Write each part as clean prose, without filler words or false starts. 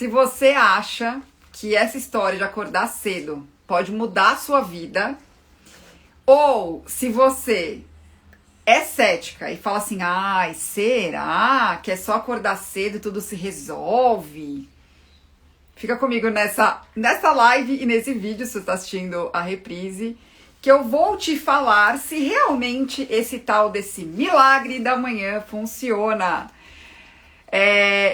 Se você acha que essa história de acordar cedo pode mudar a sua vida, ou se você é cética e fala assim, ai, será que é só acordar cedo e tudo se resolve? Fica comigo nessa live e nesse vídeo, se você está assistindo a reprise, que eu vou te falar se realmente esse tal desse milagre da manhã funciona.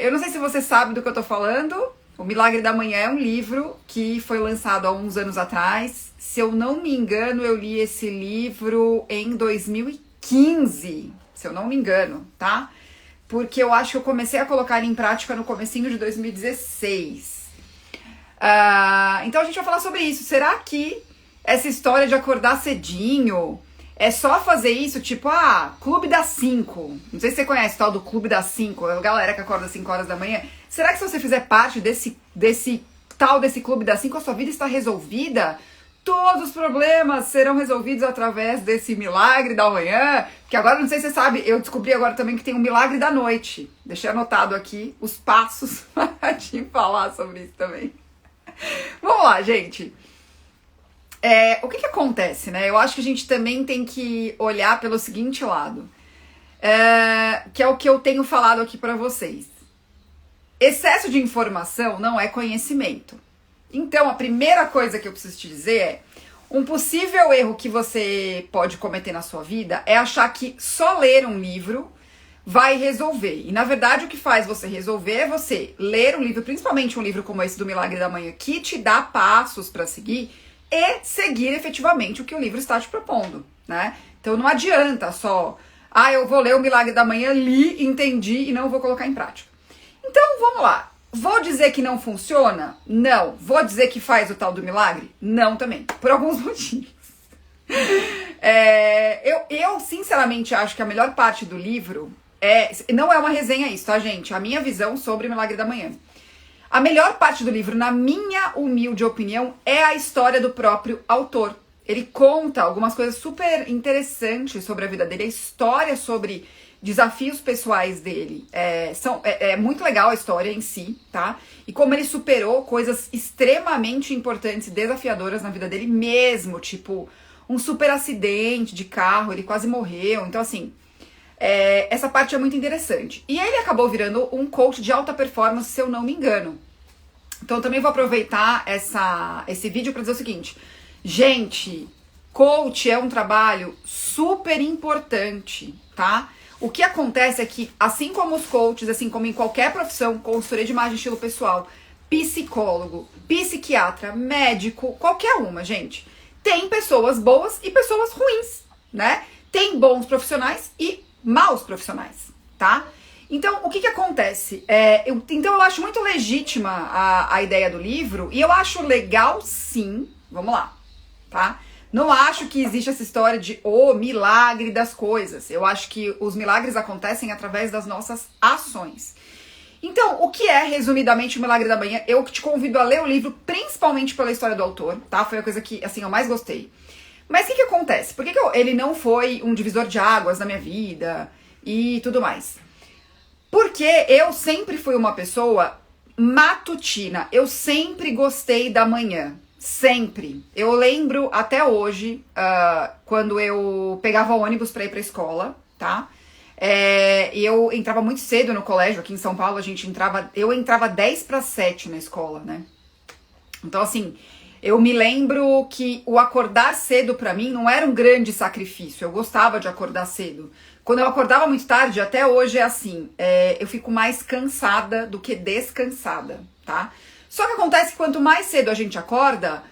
Eu não sei se você sabe do que eu tô falando. O Milagre da Manhã é um livro que foi lançado há uns anos atrás. Se eu não me engano, eu li esse livro em 2015, se eu não me engano, tá? Porque eu acho que eu comecei a colocar ele em prática no comecinho de 2016. Então a gente vai falar sobre isso. Será que essa história de acordar cedinho é só fazer isso, tipo, Clube das 5. Não sei se você conhece o tal do Clube das 5, a galera que acorda às 5 horas da manhã. Será que se você fizer parte desse Clube das 5, a sua vida está resolvida? Todos os problemas serão resolvidos através desse milagre da manhã. Que agora, não sei se você sabe, eu descobri agora também que tem um milagre da noite. Deixei anotado aqui os passos para te falar sobre isso também. Vamos lá, gente. O que acontece, né? Eu acho que a gente também tem que olhar pelo seguinte lado, que é o que eu tenho falado aqui para vocês. Excesso de informação não é conhecimento. Então, a primeira coisa que eu preciso te dizer é, um possível erro que você pode cometer na sua vida é achar que só ler um livro vai resolver. E, na verdade, o que faz você resolver é você ler um livro, principalmente um livro como esse do Milagre da Manhã, que te dá passos para seguir, e seguir efetivamente o que o livro está te propondo, né? Então não adianta só, eu vou ler o Milagre da Manhã, li, entendi e não vou colocar em prática. Então vamos lá, vou dizer que não funciona? Não. Vou dizer que faz o tal do milagre? Não também, por alguns motivos. Eu sinceramente acho que a melhor parte do livro não é uma resenha isso, tá, gente? A minha visão sobre o Milagre da Manhã. A melhor parte do livro, na minha humilde opinião, é a história do próprio autor. Ele conta algumas coisas super interessantes sobre a vida dele, a história sobre desafios pessoais dele. É muito legal a história em si, tá? E como ele superou coisas extremamente importantes e desafiadoras na vida dele mesmo, tipo um super acidente de carro, ele quase morreu. Então, assim, essa parte é muito interessante. E ele acabou virando um coach de alta performance, se eu não me engano. Então eu também vou aproveitar esse vídeo para dizer o seguinte. Gente, coach é um trabalho super importante, tá? O que acontece é que, assim como os coaches, assim como em qualquer profissão, consultoria de imagem e estilo pessoal, psicólogo, psiquiatra, médico, qualquer uma, gente, tem pessoas boas e pessoas ruins, né? Tem bons profissionais e maus profissionais, tá? Então, o que acontece? Então, eu acho muito legítima a ideia do livro e eu acho legal, sim, vamos lá, tá? Não acho que existe essa história de milagre das coisas. Eu acho que os milagres acontecem através das nossas ações. Então, o que é, resumidamente, o Milagre da Manhã? Eu te convido a ler o livro, principalmente pela história do autor, tá? Foi a coisa que, assim, eu mais gostei. Mas o que acontece? Por que ele não foi um divisor de águas na minha vida e tudo mais? Porque eu sempre fui uma pessoa matutina. Eu sempre gostei da manhã. Sempre. Eu lembro até hoje, quando eu pegava ônibus pra ir pra escola, tá? Eu entrava muito cedo no colégio, aqui em São Paulo eu entrava 6:50 na escola, né? Então, assim, eu me lembro que o acordar cedo pra mim não era um grande sacrifício. Eu gostava de acordar cedo. Quando eu acordava muito tarde, até hoje é assim, eu fico mais cansada do que descansada, tá? Só que acontece que quanto mais cedo a gente acorda,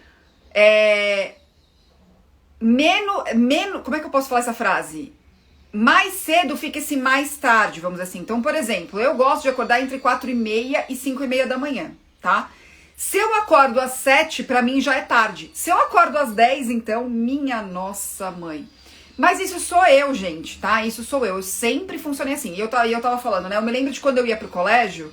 menos, como é que eu posso falar essa frase? Mais cedo fica esse mais tarde, vamos dizer assim. Então, por exemplo, eu gosto de acordar entre 4:30 e 5:30 da manhã, tá? Se eu acordo às 7, pra mim já é tarde. Se eu acordo às 10, então, minha nossa mãe. Mas isso sou eu, gente, tá? Isso sou eu. Eu sempre funcionei assim. E eu tava falando, né? Eu me lembro de quando eu ia pro colégio,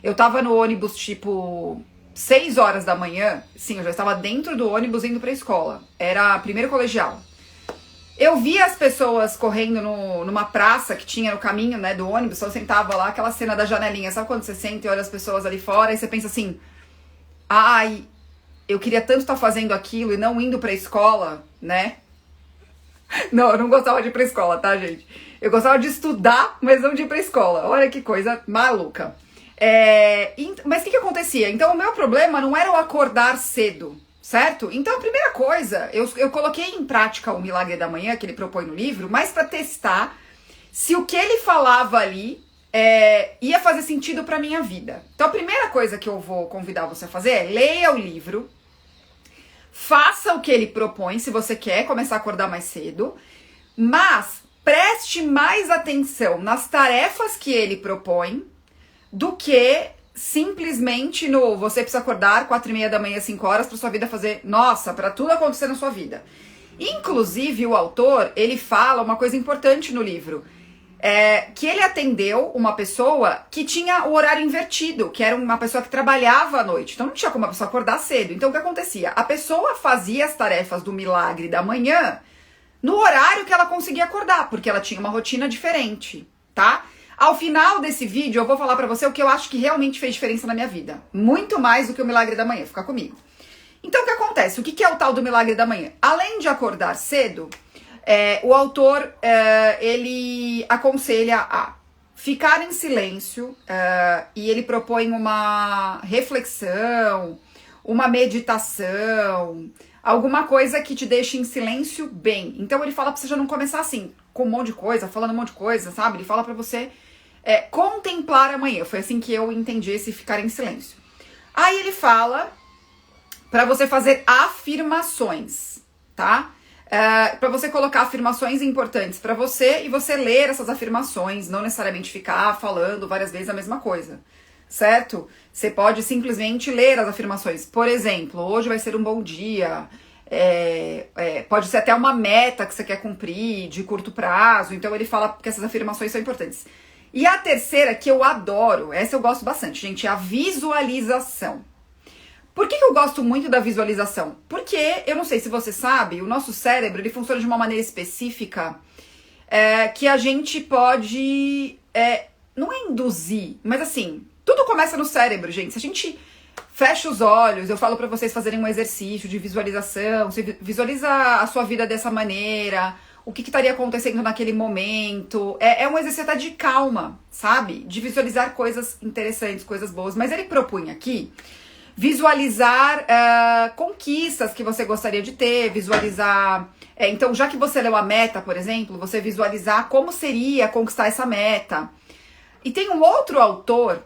eu tava no ônibus, tipo, 6 horas da manhã. Sim, eu já estava dentro do ônibus indo pra escola. Era primeiro colegial. Eu via as pessoas correndo numa praça que tinha no caminho, né, do ônibus, eu sentava lá, aquela cena da janelinha, sabe quando você senta e olha as pessoas ali fora e você pensa assim, ai, eu queria tanto estar fazendo aquilo e não indo pra escola, né? Não, eu não gostava de ir pra escola, tá, gente? Eu gostava de estudar, mas não de ir pra escola. Olha que coisa maluca. Mas o que acontecia? Então, o meu problema não era eu acordar cedo, certo? Então, a primeira coisa, eu coloquei em prática o Milagre da Manhã, que ele propõe no livro, mas para testar se o que ele falava ali ia fazer sentido pra minha vida. Então, a primeira coisa que eu vou convidar você a fazer é leia o livro, faça o que ele propõe, se você quer começar a acordar mais cedo, mas preste mais atenção nas tarefas que ele propõe do que simplesmente no você precisa acordar 4:30 da manhã, 5 horas para sua vida fazer, nossa, para tudo acontecer na sua vida. Inclusive, o autor, ele fala uma coisa importante no livro, que ele atendeu uma pessoa que tinha o horário invertido, que era uma pessoa que trabalhava à noite, então não tinha como a pessoa acordar cedo. Então o que acontecia? A pessoa fazia as tarefas do Milagre da Manhã no horário que ela conseguia acordar, porque ela tinha uma rotina diferente, tá? Ao final desse vídeo eu vou falar pra você o que eu acho que realmente fez diferença na minha vida, muito mais do que o Milagre da Manhã, fica comigo. Então o que acontece? O que é o tal do Milagre da Manhã? Além de acordar cedo, o autor, ele aconselha a ficar em silêncio, e ele propõe uma reflexão, uma meditação, alguma coisa que te deixe em silêncio bem. Então ele fala pra você já não começar assim, com um monte de coisa, falando um monte de coisa, sabe? Ele fala pra você contemplar amanhã. Foi assim que eu entendi esse ficar em silêncio. Aí ele fala pra você fazer afirmações, tá? Para você colocar afirmações importantes para você e você ler essas afirmações, não necessariamente ficar falando várias vezes a mesma coisa, certo? Você pode simplesmente ler as afirmações. Por exemplo, hoje vai ser um bom dia, pode ser até uma meta que você quer cumprir de curto prazo, então ele fala que essas afirmações são importantes. E a terceira, que eu adoro, essa eu gosto bastante, gente, é a visualização. Por que eu gosto muito da visualização? Porque, eu não sei se você sabe, o nosso cérebro ele funciona de uma maneira específica que a gente pode, não é induzir, mas assim, tudo começa no cérebro, gente. Se a gente fecha os olhos, eu falo pra vocês fazerem um exercício de visualização, você visualiza a sua vida dessa maneira, o que estaria acontecendo naquele momento. É um exercício até de calma, sabe? De visualizar coisas interessantes, coisas boas. Mas ele propunha aqui visualizar conquistas que você gostaria de ter, visualizar... então, já que você leu a meta, por exemplo, você visualizar como seria conquistar essa meta. E tem um outro autor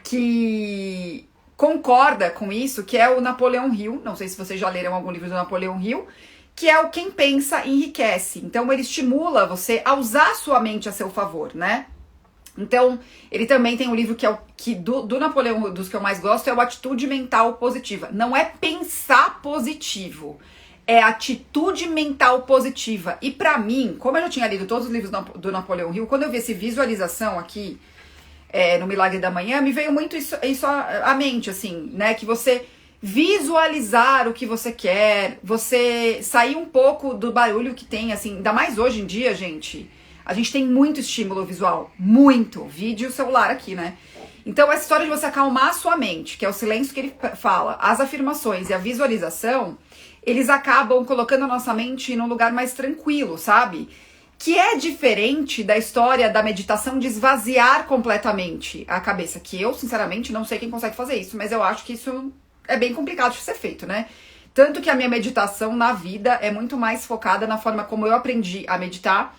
que concorda com isso, que é o Napoleão Hill. Não sei se vocês já leram algum livro do Napoleão Hill, que é o Quem Pensa Enriquece. Então, ele estimula você a usar a sua mente a seu favor, né? Então, ele também tem um livro que do Napoleão, dos que eu mais gosto, é o Atitude Mental Positiva. Não é pensar positivo, é atitude mental positiva. E pra mim, como eu já tinha lido todos os livros do Napoleão Hill, quando eu vi essa visualização aqui, no Milagre da Manhã, me veio muito isso à mente, assim, né? Que você visualizar o que você quer, você sair um pouco do barulho que tem, assim, ainda mais hoje em dia, gente... A gente tem muito estímulo visual, muito, vídeo, celular aqui, né? Então, essa história de você acalmar a sua mente, que é o silêncio que ele fala, as afirmações e a visualização, eles acabam colocando a nossa mente num lugar mais tranquilo, sabe? Que é diferente da história da meditação de esvaziar completamente a cabeça, que eu, sinceramente, não sei quem consegue fazer isso, mas eu acho que isso é bem complicado de ser feito, né? Tanto que a minha meditação na vida é muito mais focada na forma como eu aprendi a meditar.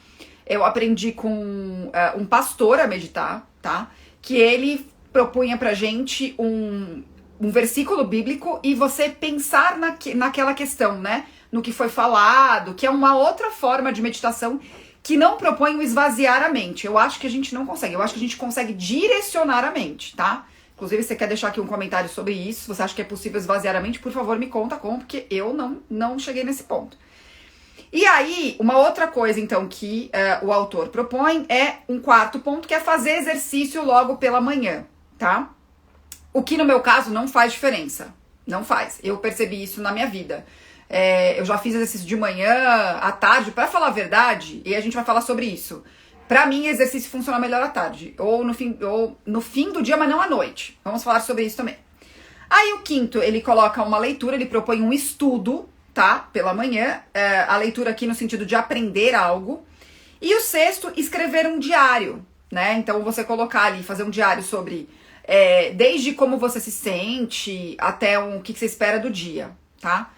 Eu aprendi com um pastor a meditar, tá? Que ele propunha pra gente um versículo bíblico e você pensar naquela questão, né? No que foi falado, que é uma outra forma de meditação que não propõe o esvaziar a mente. Eu acho que a gente não consegue. Eu acho que a gente consegue direcionar a mente, tá? Inclusive, se você quer deixar aqui um comentário sobre isso, se você acha que é possível esvaziar a mente, por favor, me conta como, porque eu não cheguei nesse ponto. E aí, uma outra coisa, então, que o autor propõe é um quarto ponto, que é fazer exercício logo pela manhã, tá? O que, no meu caso, não faz diferença. Não faz. Eu percebi isso na minha vida. Eu já fiz exercício de manhã, à tarde, pra falar a verdade, e a gente vai falar sobre isso. Pra mim, exercício funciona melhor à tarde, ou no fim do dia, mas não à noite. Vamos falar sobre isso também. Aí o quinto, ele coloca uma leitura, ele propõe um estudo, tá? Pela manhã, a leitura aqui no sentido de aprender algo. E o sexto, escrever um diário, né? Então você colocar ali, fazer um diário sobre desde como você se sente até o que você espera do dia, tá?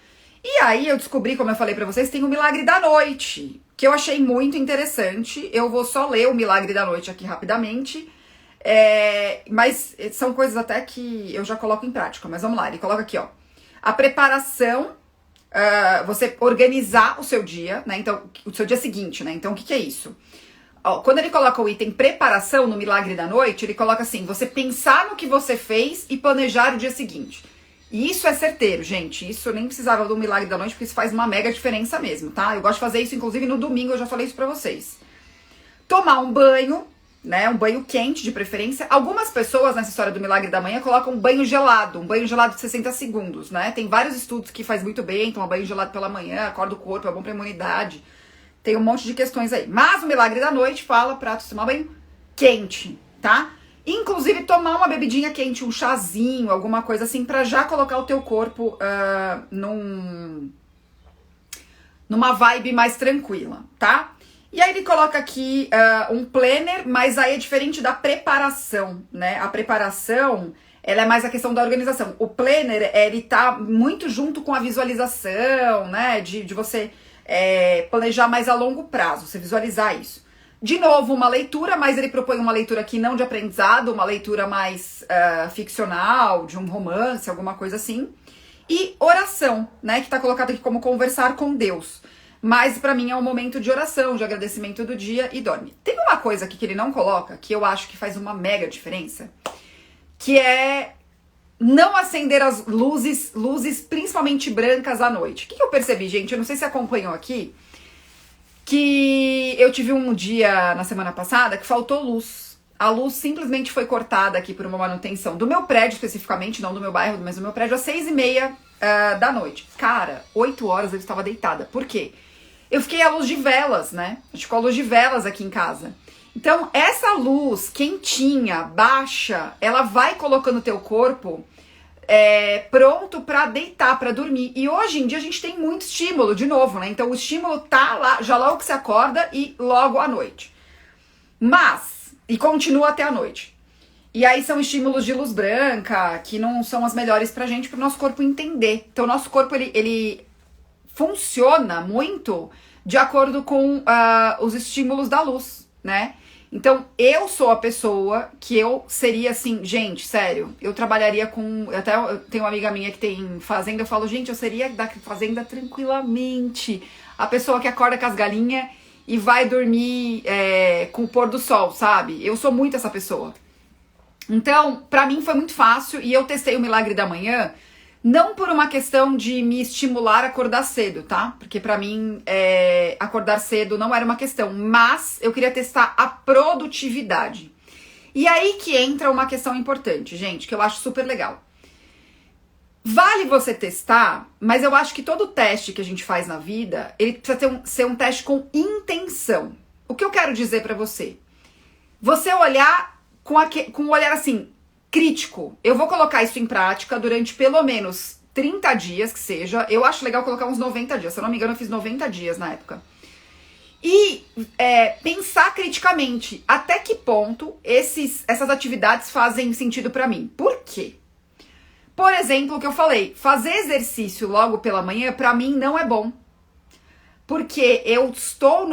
E aí eu descobri, como eu falei pra vocês, tem o Milagre da Noite, que eu achei muito interessante. Eu vou só ler o Milagre da Noite aqui rapidamente. Mas são coisas até que eu já coloco em prática. Mas vamos lá, ele coloca aqui, ó. A preparação, você organizar o seu dia, né? Então, o seu dia seguinte, né? Então, o que é isso? Ó, quando ele coloca o item preparação no Milagre da Noite, ele coloca assim, você pensar no que você fez e planejar o dia seguinte. E isso é certeiro, gente. Isso eu nem precisava do Milagre da Noite, porque isso faz uma mega diferença mesmo, tá? Eu gosto de fazer isso, inclusive, no domingo, eu já falei isso pra vocês. Tomar um banho, né? Um banho quente, de preferência. Algumas pessoas, nessa história do Milagre da Manhã, colocam um banho gelado de 60 segundos, né? Tem vários estudos que faz muito bem, tomar banho gelado pela manhã, acorda o corpo, é bom pra imunidade. Tem um monte de questões aí. Mas o Milagre da Noite fala pra tu tomar banho quente, tá? Inclusive tomar uma bebidinha quente, um chazinho, alguma coisa assim, pra já colocar o teu corpo numa vibe mais tranquila, tá? E aí ele coloca aqui um planner, mas aí é diferente da preparação, né? A preparação, ela é mais a questão da organização. O planner, ele tá muito junto com a visualização, né? De você planejar mais a longo prazo, você visualizar isso. De novo, uma leitura, mas ele propõe uma leitura aqui não de aprendizado, uma leitura mais ficcional, de um romance, alguma coisa assim. E oração, né? Que tá colocado aqui como conversar com Deus. Mas pra mim é um momento de oração, de agradecimento do dia e dorme. Tem uma coisa aqui que ele não coloca, que eu acho que faz uma mega diferença, que é não acender as luzes principalmente brancas à noite. O que eu percebi, gente? Eu não sei se acompanhou aqui, que eu tive um dia na semana passada que faltou luz. A luz simplesmente foi cortada aqui por uma manutenção do meu prédio especificamente, não do meu bairro, mas do meu prédio, às 6h30 da noite. Cara, 8 horas eu estava deitada. Por quê? Eu fiquei à luz de velas, né? A gente ficou à luz de velas aqui em casa. Então, essa luz quentinha, baixa, ela vai colocando o teu corpo pronto pra deitar, pra dormir. E hoje em dia a gente tem muito estímulo, de novo, né? Então, o estímulo tá lá, já logo que você acorda e logo à noite. E continua até a noite. E aí são estímulos de luz branca, que não são as melhores pra gente, pro nosso corpo entender. Então, o nosso corpo, ele funciona muito de acordo com os estímulos da luz, né? Então, eu sou a pessoa que eu seria assim, gente, sério, eu trabalharia com... eu tenho uma amiga minha que tem fazenda, eu falo, gente, eu seria da fazenda tranquilamente. A pessoa que acorda com as galinhas e vai dormir com o pôr do sol, sabe? Eu sou muito essa pessoa. Então, pra mim foi muito fácil e eu testei o Milagre da Manhã, não por uma questão de me estimular a acordar cedo, tá? Porque pra mim, acordar cedo não era uma questão, mas eu queria testar a produtividade. E aí que entra uma questão importante, gente, que eu acho super legal. Vale você testar, mas eu acho que todo teste que a gente faz na vida, ele precisa ser um teste com intenção. O que eu quero dizer pra você? Você olhar com um olhar assim, crítico. Eu vou colocar isso em prática durante pelo menos 30 dias, que seja. Eu acho legal colocar uns 90 dias. Se eu não me engano, eu fiz 90 dias na época. E pensar criticamente até que ponto essas atividades fazem sentido pra mim. Por quê? Por exemplo, o que eu falei, fazer exercício logo pela manhã, pra mim, não é bom. Porque eu estou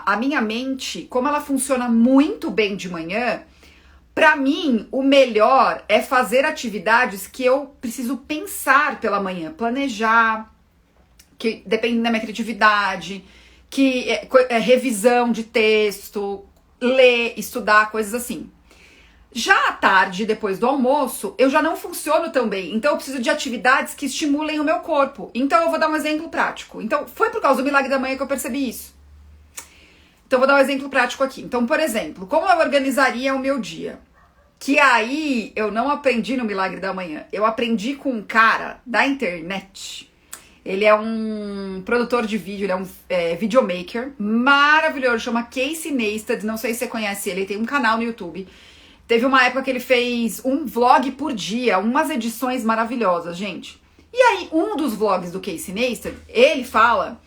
a minha mente, como ela funciona muito bem de manhã, pra mim, o melhor é fazer atividades que eu preciso pensar pela manhã, planejar, que depende da minha criatividade, que revisão de texto, ler, estudar, coisas assim. Já à tarde, depois do almoço, eu já não funciono tão bem. Então, eu preciso de atividades que estimulem o meu corpo. Então, eu vou dar um exemplo prático. Então, foi por causa do Milagre da Manhã que eu percebi isso. Então, eu vou dar um exemplo prático aqui. Então, por exemplo, como eu organizaria o meu dia? Que aí, eu não aprendi no Milagre da Manhã. Eu aprendi com um cara da internet. Ele é um produtor de vídeo, ele é um videomaker maravilhoso, chama Casey Neistat, não sei se você conhece ele tem um canal no YouTube. Teve uma época que ele fez um vlog por dia, umas edições maravilhosas, gente. E aí, um dos vlogs do Casey Neistat, ele fala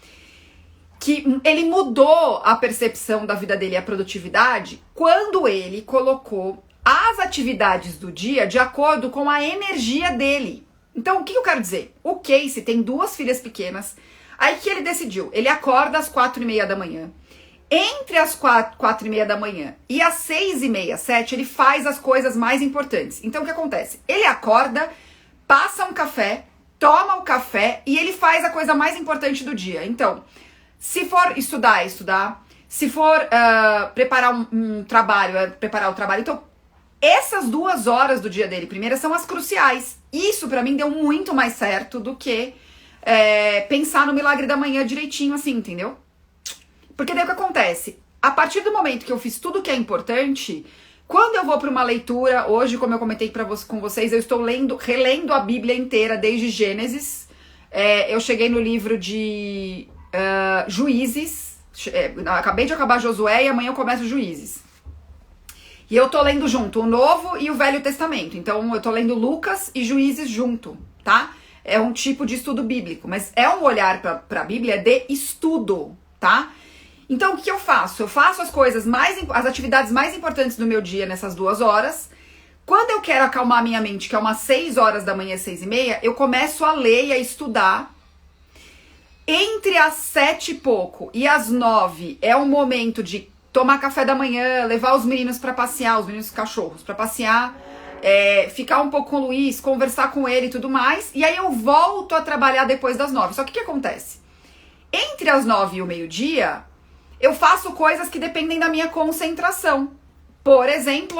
que ele mudou a percepção da vida dele e a produtividade quando ele colocou as atividades do dia de acordo com a energia dele. Então, o que eu quero dizer? O Casey tem 2 filhas pequenas, aí que ele decidiu, ele acorda às 4h30 da manhã. Entre as 4h30 da manhã e as 6h30, 7, ele faz as coisas mais importantes. Então, o que acontece? Ele acorda, passa um café, toma o café e ele faz a coisa mais importante do dia. Então, se for estudar, é estudar. Se for preparar um trabalho, é preparar o trabalho. Então, essas 2 horas do dia dele, primeiro, são as cruciais. Isso, pra mim, deu muito mais certo do que pensar no milagre da manhã direitinho, assim, entendeu? Porque daí o que acontece? A partir do momento que eu fiz tudo que é importante, quando eu vou para uma leitura, hoje, como eu comentei com vocês, eu estou relendo a Bíblia inteira desde Gênesis. Eu cheguei no livro de Juízes. Acabei de acabar Josué e amanhã eu começo Juízes. E eu tô lendo junto o Novo e o Velho Testamento. Então eu tô lendo Lucas e Juízes junto, tá? É um tipo de estudo bíblico, mas é um olhar pra Bíblia de estudo, tá? Então, o que eu faço? Eu faço as atividades mais importantes do meu dia nessas 2 horas. Quando eu quero acalmar a minha mente, que é umas 6 horas da manhã, 6h30, eu começo a ler e a estudar. Entre as 7 e pouco e as 9 é um momento de tomar café da manhã, levar os meninos pra passear, os meninos cachorros pra passear, ficar um pouco com o Luiz, conversar com ele e tudo mais. E aí eu volto a trabalhar depois das 9. Só que o que acontece? Entre as 9 e o meio-dia, eu faço coisas que dependem da minha concentração. Por exemplo,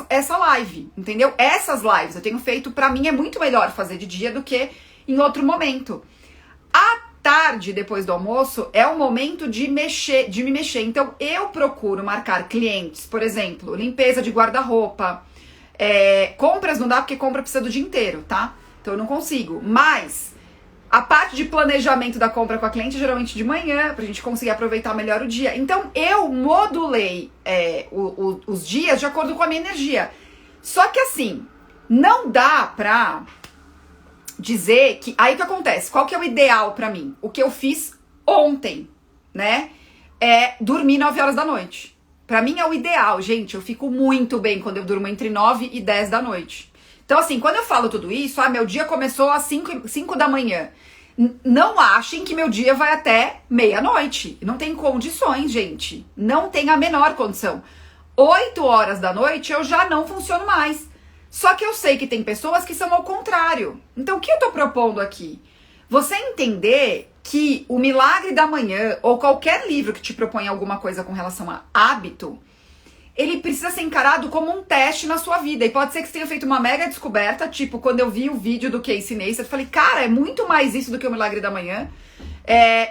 essa live, entendeu? Essas lives eu tenho feito, pra mim é muito melhor fazer de dia do que em outro momento. À tarde, depois do almoço, é o momento de me mexer. Então, eu procuro marcar clientes, por exemplo, limpeza de guarda-roupa, compras não dá porque compra precisa do dia inteiro, tá? Então, eu não consigo. Mas a parte de planejamento da compra com a cliente, geralmente de manhã, pra gente conseguir aproveitar melhor o dia. Então, eu modulei os dias de acordo com a minha energia. Só que assim, não dá pra dizer que... Aí o que acontece? Qual que é o ideal pra mim? O que eu fiz ontem, né? É dormir 9 horas da noite. Pra mim é o ideal, gente. Eu fico muito bem quando eu durmo entre 9 e 10 da noite. Então, assim, quando eu falo tudo isso, meu dia começou às 5 da manhã. Não achem que meu dia vai até meia-noite. Não tem condições, gente. Não tem a menor condição. 8 horas da noite eu já não funciono mais. Só que eu sei que tem pessoas que são ao contrário. Então, o que eu tô propondo aqui? Você entender que o milagre da manhã, ou qualquer livro que te propõe alguma coisa com relação a hábito, ele precisa ser encarado como um teste na sua vida. E pode ser que você tenha feito uma mega descoberta, tipo, quando eu vi o vídeo do Casey Neistat, eu falei, cara, é muito mais isso do que o milagre da manhã.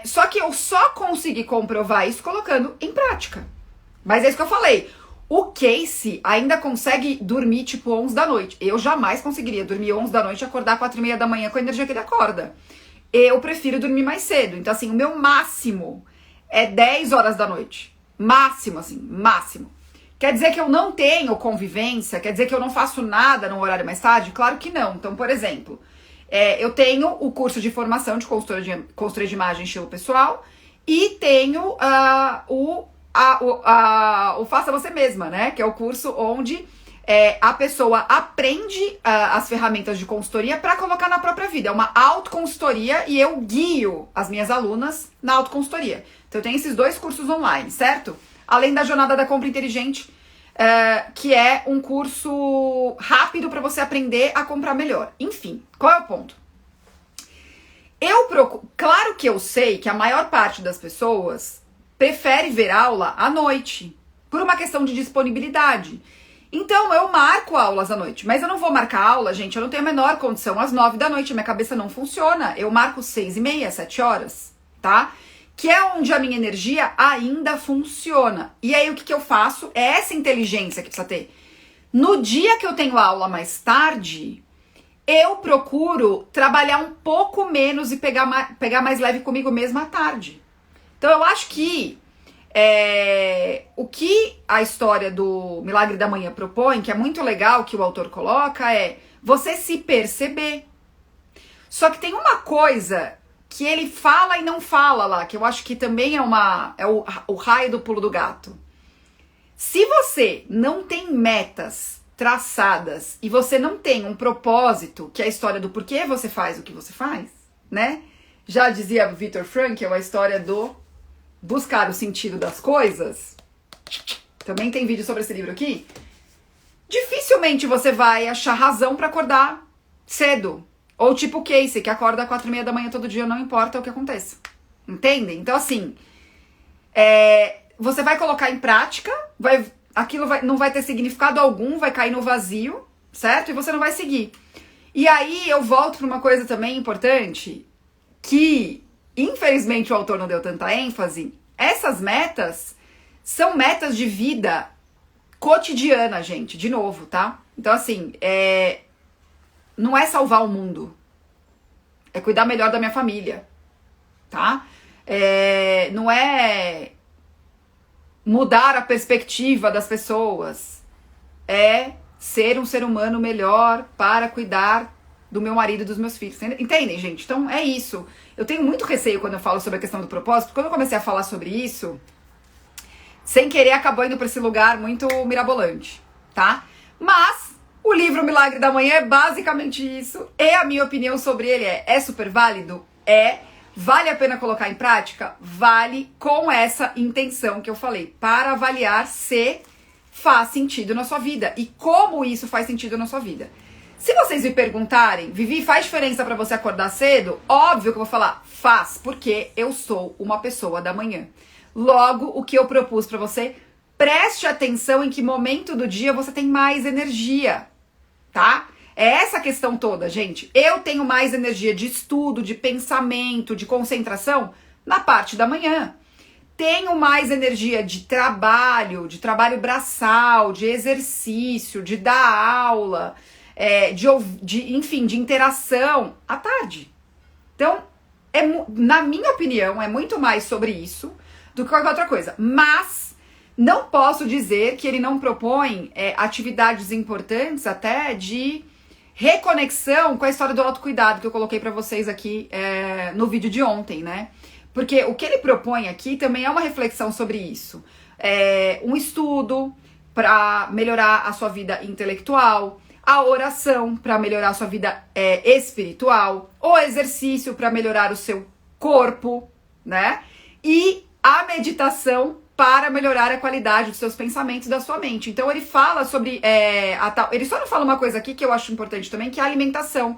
Só que eu só consegui comprovar isso colocando em prática. Mas é isso que eu falei. O Casey ainda consegue dormir, tipo, 11 da noite. Eu jamais conseguiria dormir 11 da noite e acordar 4h30 da manhã com a energia que ele acorda. Eu prefiro dormir mais cedo. Então, assim, o meu máximo é 10 horas da noite. Máximo, assim, máximo. Quer dizer que eu não tenho convivência? Quer dizer que eu não faço nada no horário mais tarde? Claro que não. Então, por exemplo, eu tenho o curso de formação de consultoria de imagem estilo pessoal e tenho o Faça Você Mesma, né? Que é o curso onde a pessoa aprende as ferramentas de consultoria para colocar na própria vida. É uma autoconsultoria e eu guio as minhas alunas na autoconsultoria. Então, eu tenho esses 2 cursos online, certo? Além da Jornada da Compra Inteligente, que é um curso rápido para você aprender a comprar melhor. Enfim, qual é o ponto? Claro que eu sei que a maior parte das pessoas prefere ver aula à noite, por uma questão de disponibilidade. Então, eu marco aulas à noite, mas eu não vou marcar aula, gente, eu não tenho a menor condição às 9 da noite, minha cabeça não funciona. Eu marco 6h30, 7 horas, tá? Que é onde a minha energia ainda funciona. E aí, o que eu faço? É essa inteligência que precisa ter. No dia que eu tenho aula mais tarde, eu procuro trabalhar um pouco menos e pegar mais leve comigo mesma à tarde. Então eu acho que o que a história do Milagre da Manhã propõe, que é muito legal que o autor coloca, é você se perceber. Só que tem uma coisa que ele fala e não fala lá, que eu acho que também é o raio do pulo do gato. Se você não tem metas traçadas e você não tem um propósito, que é a história do porquê você faz o que você faz, né? Já dizia Viktor Frankl, a história do buscar o sentido das coisas. Também tem vídeo sobre esse livro aqui. Dificilmente você vai achar razão para acordar cedo. Ou tipo o Casey, que acorda às 4:30 da manhã todo dia, não importa o que aconteça. Entendem? Então, assim, você vai colocar em prática, aquilo não vai ter significado algum, vai cair no vazio, certo? E você não vai seguir. E aí eu volto para uma coisa também importante, que infelizmente o autor não deu tanta ênfase. Essas metas são metas de vida cotidiana, gente, de novo, tá? Então, assim, não é salvar o mundo, é cuidar melhor da minha família, tá? Não é mudar a perspectiva das pessoas, é ser um ser humano melhor para cuidar do meu marido e dos meus filhos. Entendem, gente? Então é isso. Eu tenho muito receio quando eu falo sobre a questão do propósito. Quando eu comecei a falar sobre isso, sem querer acabou indo para esse lugar muito mirabolante, tá? Mas o livro Milagre da Manhã é basicamente isso. E a minha opinião sobre ele é super válido? Vale a pena colocar em prática? Vale, com essa intenção que eu falei, para avaliar se faz sentido na sua vida e como isso faz sentido na sua vida. Se vocês me perguntarem, Vivi, faz diferença para você acordar cedo? Óbvio que eu vou falar, faz, porque eu sou uma pessoa da manhã. Logo, o que eu propus para você, preste atenção em que momento do dia você tem mais energia, tá? É essa a questão toda, gente. Eu tenho mais energia de estudo, de pensamento, de concentração na parte da manhã. Tenho mais energia de trabalho braçal, de exercício, de dar aula, enfim, de interação à tarde. Então, na minha opinião, é muito mais sobre isso do que qualquer outra coisa. Mas não posso dizer que ele não propõe atividades importantes até de reconexão com a história do autocuidado que eu coloquei pra vocês aqui no vídeo de ontem, né? Porque o que ele propõe aqui também é uma reflexão sobre isso. Um estudo para melhorar a sua vida intelectual, a oração para melhorar a sua vida espiritual, o exercício para melhorar o seu corpo, né? E a meditação para melhorar a qualidade dos seus pensamentos e da sua mente. Então ele fala sobre ele só não fala uma coisa aqui que eu acho importante também, que é a alimentação.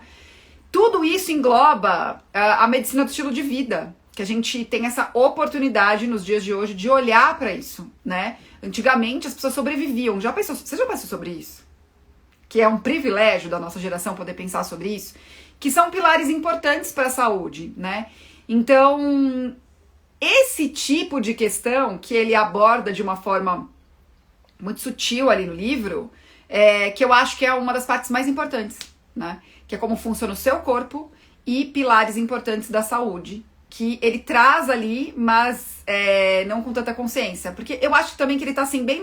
Tudo isso engloba a medicina do estilo de vida, que a gente tem essa oportunidade nos dias de hoje de olhar para isso, né? Antigamente as pessoas sobreviviam. Você já pensou sobre isso? Que é um privilégio da nossa geração poder pensar sobre isso, que são pilares importantes para a saúde, né? Então, esse tipo de questão que ele aborda de uma forma muito sutil ali no livro, que eu acho que é uma das partes mais importantes, né? Que é como funciona o seu corpo e pilares importantes da saúde, que ele traz ali, mas não com tanta consciência. Porque eu acho também que ele tá assim, bem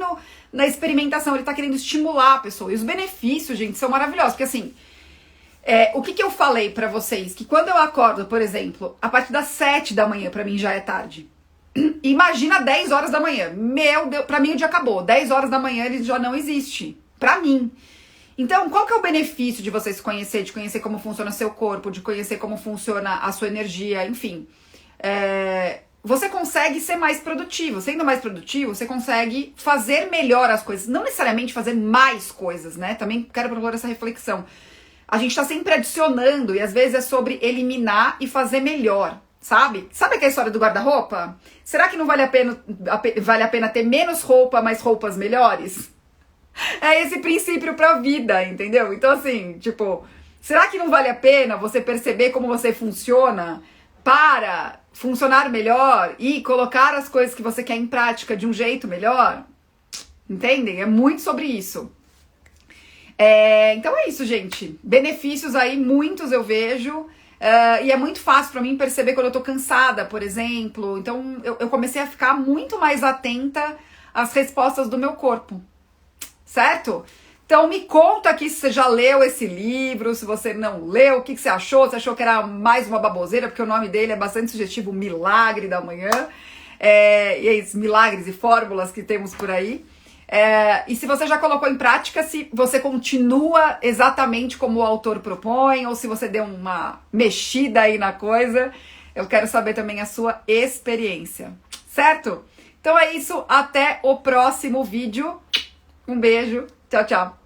na experimentação, ele tá querendo estimular a pessoa. E os benefícios, gente, são maravilhosos. Porque assim, o que eu falei pra vocês? Que quando eu acordo, por exemplo, a partir das 7 da manhã, pra mim já é tarde. Imagina 10 horas da manhã. Meu Deus, pra mim o dia acabou. 10 horas da manhã ele já não existe. Pra mim. Então, qual que é o benefício de você se conhecer, de conhecer como funciona seu corpo, de conhecer como funciona a sua energia, enfim. Você consegue ser mais produtivo. Sendo mais produtivo, você consegue fazer melhor as coisas. Não necessariamente fazer mais coisas, né? Também quero propor essa reflexão. A gente tá sempre adicionando e às vezes é sobre eliminar e fazer melhor, sabe? Sabe aquela história do guarda-roupa? Será que não vale a pena ter menos roupa, mas roupas melhores? É esse princípio pra vida, entendeu? Então assim, tipo, será que não vale a pena você perceber como você funciona para funcionar melhor e colocar as coisas que você quer em prática de um jeito melhor? Entendem? É muito sobre isso. Então é isso, gente. Benefícios aí, muitos eu vejo. E é muito fácil pra mim perceber quando eu tô cansada, por exemplo. Então eu comecei a ficar muito mais atenta às respostas do meu corpo. Certo? Então me conta aqui se você já leu esse livro, se você não leu, o que você achou? Você achou que era mais uma baboseira? Porque o nome dele é bastante sugestivo, Milagre da Manhã. E esses milagres e fórmulas que temos por aí. E se você já colocou em prática, se você continua exatamente como o autor propõe, ou se você deu uma mexida aí na coisa, eu quero saber também a sua experiência, certo? Então é isso, até o próximo vídeo. Um beijo, tchau, tchau.